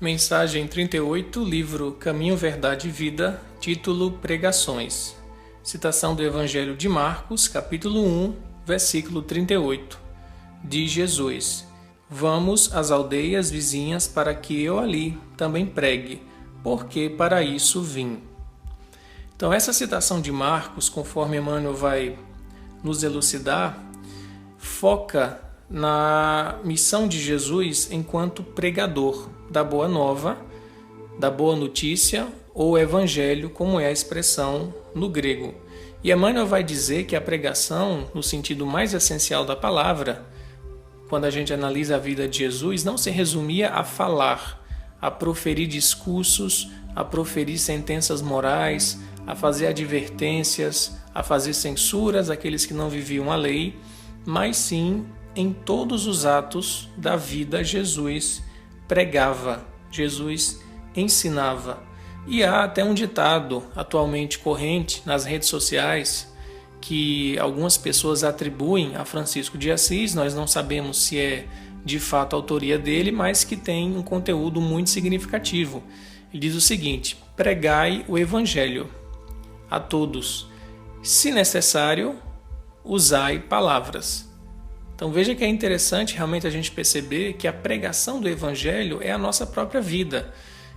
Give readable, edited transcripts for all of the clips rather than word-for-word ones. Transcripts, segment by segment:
Mensagem 38, livro Caminho, Verdade e Vida, título Pregações. Citação do Evangelho de Marcos, capítulo 1, versículo 38. Diz Jesus: Vamos às aldeias vizinhas para que eu ali também pregue, porque para isso vim. Então, essa citação de Marcos, conforme Emmanuel vai nos elucidar, foca na missão de Jesus enquanto pregador da Boa Nova, da Boa Notícia ou Evangelho, como é a expressão no grego. E Emmanuel vai dizer que a pregação, no sentido mais essencial da palavra, quando a gente analisa a vida de Jesus, não se resumia a falar, a proferir discursos, a proferir sentenças morais, a fazer advertências, a fazer censuras àqueles que não viviam a lei, mas sim, em todos os atos da vida, Jesus pregava, Jesus ensinava. E há até um ditado atualmente corrente nas redes sociais que algumas pessoas atribuem a Francisco de Assis, nós não sabemos se é de fato a autoria dele, mas que tem um conteúdo muito significativo. Ele diz o seguinte: pregai o Evangelho a todos, se necessário, usai palavras. Então veja que é interessante realmente a gente perceber que a pregação do Evangelho é a nossa própria vida.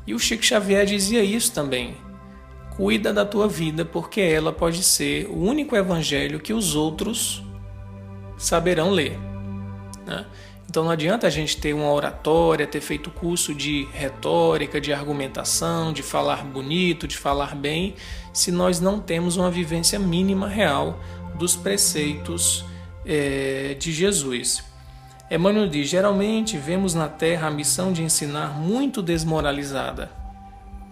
E o Chico Xavier dizia isso também. Cuida da tua vida, porque ela pode ser o único Evangelho que os outros saberão ler, né? Então não adianta a gente ter uma oratória, ter feito curso de retórica, de argumentação, de falar bonito, de falar bem, se nós não temos uma vivência mínima real dos preceitos de Jesus. Emmanuel diz: geralmente vemos na Terra a missão de ensinar muito desmoralizada.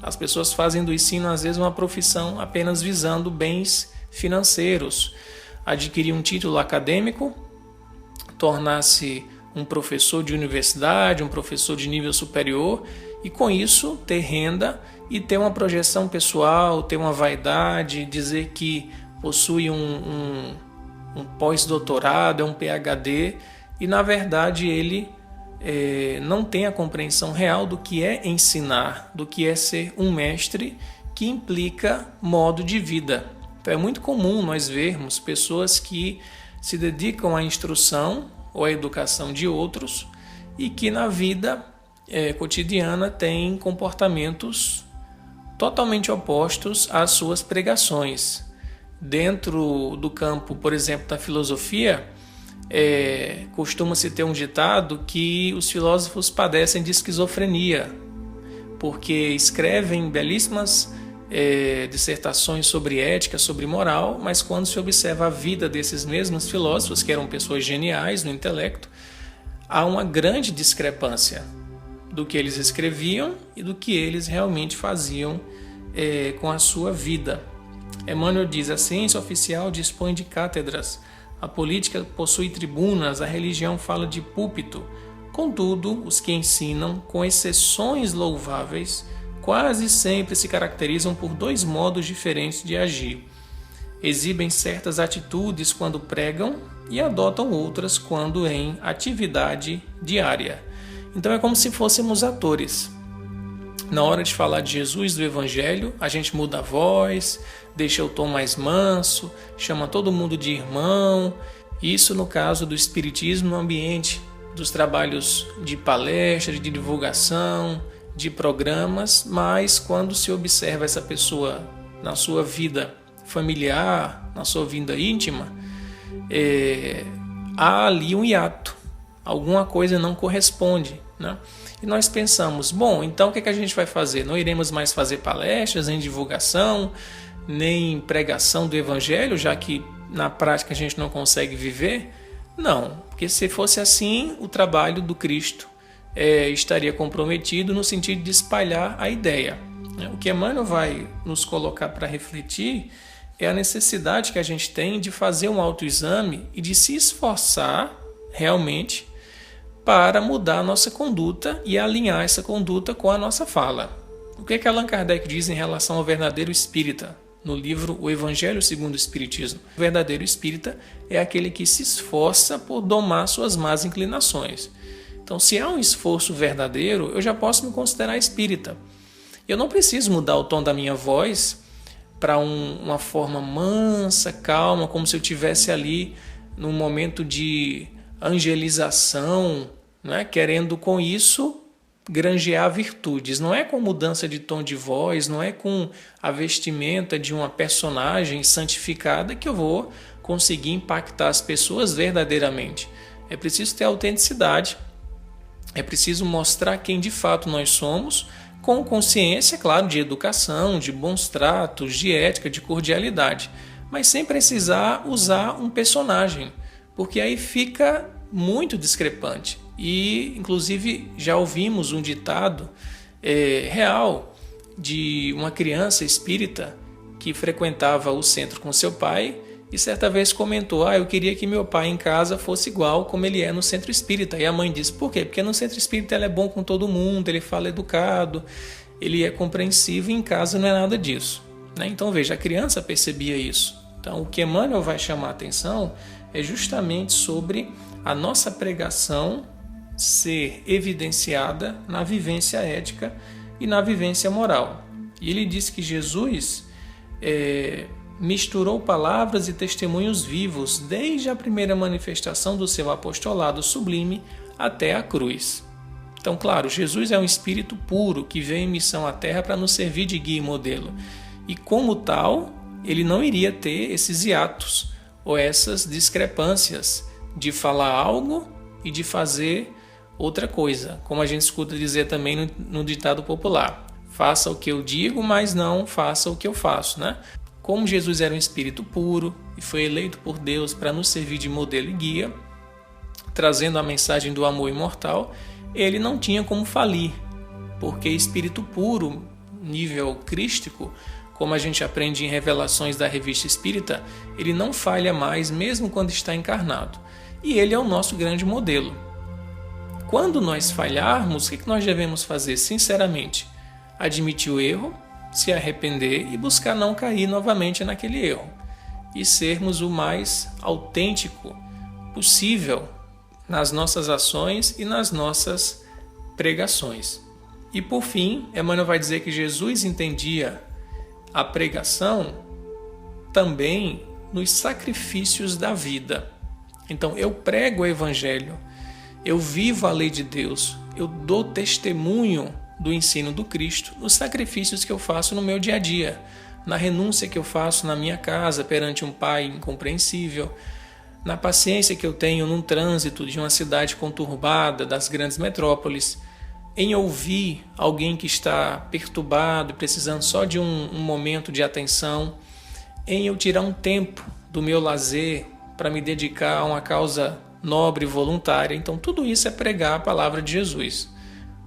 As pessoas fazem do ensino às vezes uma profissão apenas visando bens financeiros, adquirir um título acadêmico, tornar-se um professor de universidade, um professor de nível superior e com isso ter renda e ter uma projeção pessoal, ter uma vaidade, dizer que possui um pós-doutorado, é um PhD, e na verdade ele não tem a compreensão real do que é ensinar, do que é ser um mestre, que implica modo de vida. Então é muito comum nós vermos pessoas que se dedicam à instrução ou à educação de outros e que na vida cotidiana têm comportamentos totalmente opostos às suas pregações. Dentro do campo, por exemplo, da filosofia, costuma-se ter um ditado que os filósofos padecem de esquizofrenia, porque escrevem belíssimas dissertações sobre ética, sobre moral, mas quando se observa a vida desses mesmos filósofos, que eram pessoas geniais no intelecto, há uma grande discrepância do que eles escreviam e do que eles realmente faziam com a sua vida. Emmanuel diz: a ciência oficial dispõe de cátedras, a política possui tribunas, a religião fala de púlpito. Contudo, os que ensinam, com exceções louváveis, quase sempre se caracterizam por dois modos diferentes de agir. Exibem certas atitudes quando pregam e adotam outras quando em atividade diária. Então é como se fôssemos atores. Na hora de falar de Jesus, do Evangelho, a gente muda a voz, deixa o tom mais manso, chama todo mundo de irmão. Isso no caso do Espiritismo, no ambiente dos trabalhos de palestra, de divulgação, de programas, mas quando se observa essa pessoa na sua vida familiar, na sua vida íntima, há ali um hiato, alguma coisa não corresponde, né? E nós pensamos, bom, então o que a gente vai fazer? Não iremos mais fazer palestras, nem divulgação, nem pregação do Evangelho, já que na prática a gente não consegue viver? Não, porque se fosse assim, o trabalho do Cristo estaria comprometido no sentido de espalhar a ideia. O que Emmanuel vai nos colocar para refletir é a necessidade que a gente tem de fazer um autoexame e de se esforçar realmente para mudar a nossa conduta e alinhar essa conduta com a nossa fala. O que Allan Kardec diz em relação ao verdadeiro espírita? No livro O Evangelho segundo o Espiritismo. O verdadeiro espírita é aquele que se esforça por domar suas más inclinações. Então, se há um esforço verdadeiro, eu já posso me considerar espírita. Eu não preciso mudar o tom da minha voz para uma forma mansa, calma, como se eu estivesse ali num momento de angelização, né? Querendo com isso granjear virtudes. Não é com mudança de tom de voz, não é com a vestimenta de uma personagem santificada que eu vou conseguir impactar as pessoas verdadeiramente. É preciso ter autenticidade, é preciso mostrar quem de fato nós somos, com consciência, claro, de educação, de bons tratos, de ética, de cordialidade, mas sem precisar usar um personagem, porque aí fica muito discrepante. E, inclusive, já ouvimos um ditado real de uma criança espírita que frequentava o centro com seu pai e certa vez comentou: eu queria que meu pai em casa fosse igual como ele é no centro espírita. E a mãe disse: por quê? Porque no centro espírita ele é bom com todo mundo, ele fala educado, ele é compreensivo, e em casa não é nada disso. Então veja, a criança percebia isso. Então o que Emmanuel vai chamar a atenção é justamente sobre a nossa pregação ser evidenciada na vivência ética e na vivência moral. E ele diz que Jesus misturou palavras e testemunhos vivos desde a primeira manifestação do seu apostolado sublime até a cruz. Então, claro, Jesus é um espírito puro que veio em missão à Terra para nos servir de guia e modelo. E como tal, ele não iria ter esses hiatos ou essas discrepâncias de falar algo e de fazer outra coisa, como a gente escuta dizer também no ditado popular: faça o que eu digo, mas não faça o que eu faço, né? Como Jesus era um espírito puro e foi eleito por Deus para nos servir de modelo e guia, trazendo a mensagem do amor imortal, ele não tinha como falir, porque espírito puro, nível crístico, como a gente aprende em Revelações da Revista Espírita, ele não falha mais mesmo quando está encarnado. E ele é o nosso grande modelo. Quando nós falharmos, o que nós devemos fazer? Sinceramente, admitir o erro, se arrepender e buscar não cair novamente naquele erro. E sermos o mais autêntico possível nas nossas ações e nas nossas pregações. E por fim, Emmanuel vai dizer que Jesus entendia a pregação também nos sacrifícios da vida. Então, eu prego o Evangelho, eu vivo a lei de Deus, eu dou testemunho do ensino do Cristo nos sacrifícios que eu faço no meu dia a dia, na renúncia que eu faço na minha casa perante um pai incompreensível, na paciência que eu tenho num trânsito de uma cidade conturbada, das grandes metrópoles, em ouvir alguém que está perturbado e precisando só de um momento de atenção, em eu tirar um tempo do meu lazer para me dedicar a uma causa nobre e voluntária. Então tudo isso é pregar a palavra de Jesus.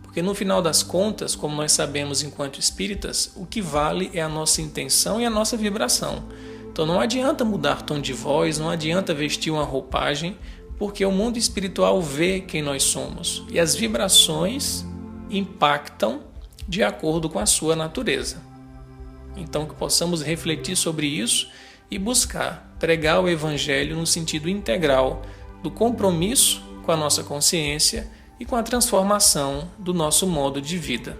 Porque no final das contas, como nós sabemos enquanto espíritas, o que vale é a nossa intenção e a nossa vibração. Então não adianta mudar tom de voz, não adianta vestir uma roupagem, porque o mundo espiritual vê quem nós somos. E as vibrações impactam de acordo com a sua natureza. Então que possamos refletir sobre isso e buscar pregar o Evangelho no sentido integral do compromisso com a nossa consciência e com a transformação do nosso modo de vida.